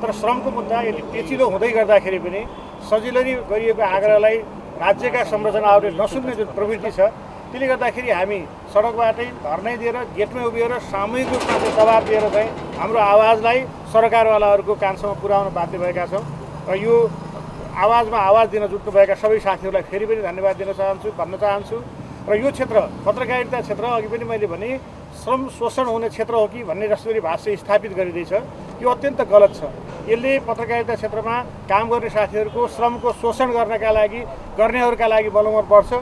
तर श्रमको मुद्दा यदि पेचिलो हुँदै गर्दाखेरि पनि सजिलै गरिएको आग्रहलाई राज्यका संरचनाहरूले नसुन्ने जुन प्रवृत्ति छ, त्यसले गर्दाखेरि हामी सडकबाटै धर्नै दिएर गेटमै उभिएर सामूहिक रूपमा दबाब दिएर चाहिँ हाम्रो आवाजलाई सरकारवालाहरूको कानसम्म पुर्याउन बाध्य भएका छौँ। र यो आवाजमा आवाज दिन जुट्नुभएका सबै साथीहरूलाई फेरि पनि धन्यवाद दिन भन्न चाहन्छु। र यो क्षेत्र पत्रकारिता क्षेत्र अघि पनि मैले भने श्रम शोषण हुने क्षेत्र हो कि भन्ने जसरी भाष्य स्थापित गरिँदैछ, यो अत्यन्त गलत छ। यसले पत्रकारिता क्षेत्रमा काम गर्ने साथीहरूको श्रमको शोषण गर्नेहरूका लागि बलौमर पर्छ।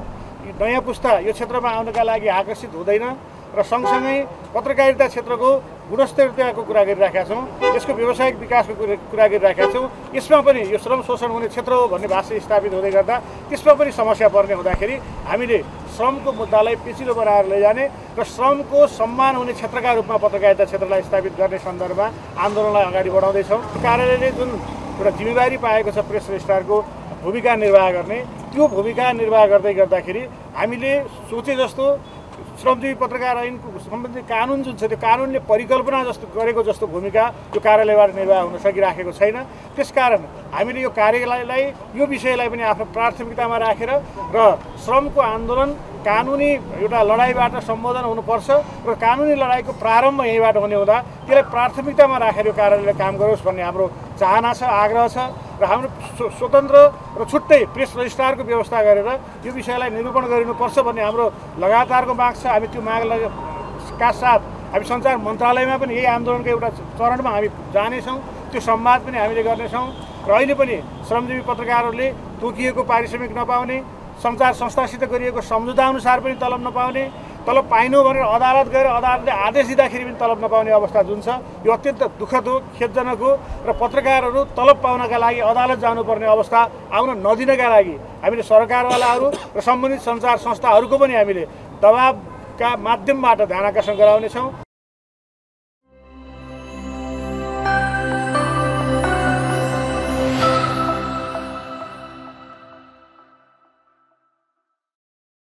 नयाँ पुस्ता यो क्षेत्रमा आउनका लागि आकर्षित हुँदैन र सँगसँगै पत्रकारिता क्षेत्रको गुणस्तरीयताको कुरा गरिराखेका छौँ, यसको व्यावसायिक विकासको कुरा गरिराखेका छौँ। यसमा पनि यो श्रम शोषण हुने क्षेत्र हो भन्ने भाष्य स्थापित हुँदै गर्दा त्यसमा पनि समस्या पर्ने हुँदाखेरि हामीले श्रमको मुद्दालाई पेचिलो बनाएर लैजाने र श्रमको सम्मान हुने क्षेत्रका रूपमा पत्रकारिता क्षेत्रलाई स्थापित गर्ने सन्दर्भमा आन्दोलनलाई अगाडि बढाउँदैछौँ। कार्यालयले जुन एउटा जिम्मेवारी पाएको छ प्रेस रजिस्ट्रारको भूमिका निर्वाह गर्ने, त्यो भूमिका निर्वाह गर्दाखेरि हामीले सोचे जस्तो श्रमजीवी पत्रकार ऐनको सम्बन्धी कानुन जुन छ त्यो कानुनले परिकल्पना गरेको जस्तो भूमिका यो कार्यालयबाट निर्वाह हुन सकिराखेको छैन। त्यसकारण हामीले यो कार्यालयलाई यो विषयलाई पनि आफ्नो प्राथमिकतामा राखेर र श्रमको आन्दोलन कानुनी एउटा लडाइँबाट सम्बोधन हुनुपर्छ र कानुनी लडाइँको प्रारम्भ यहीँबाट हुने हुँदा त्यसलाई प्राथमिकतामा राखेर यो कार्यालयले काम गरोस् भन्ने हाम्रो चाहना छ, आग्रह छ। र हाम्रो स्वतन्त्र र छुट्टै प्रेस रजिस्ट्रारको व्यवस्था गरेर यो विषयलाई निरूपण गरिनुपर्छ भन्ने हाम्रो लगातारको माग छ। हामी त्यो मागका साथ हामी सञ्चार मन्त्रालयमा पनि यही आन्दोलनको एउटा चरणमा हामी जानेछौँ, त्यो संवाद पनि हामीले गर्नेछौँ। र अहिले पनि श्रमजीवी पत्रकारहरूले तोकिएको पारिश्रमिक नपाउने, सञ्चार संस्थासित गरिएको सम्झौता अनुसार पनि तलब नपाउने, तलब पाइनु भनेर अदालत गएर अदालतले आदेश दिँदाखेरि पनि तलब नपाउने अवस्था जुन छ, यो अत्यन्त दुःखद हो, खेदजनक हो। र पत्रकारहरू तलब पाउनका लागि अदालत जानुपर्ने अवस्था आउन नदिनका लागि हामीले सरकारवालाहरू र सम्बन्धित सञ्चार संस्थाहरूको पनि हामीले दबावका माध्यमबाट ध्यान आकर्षण गराउनेछौँ।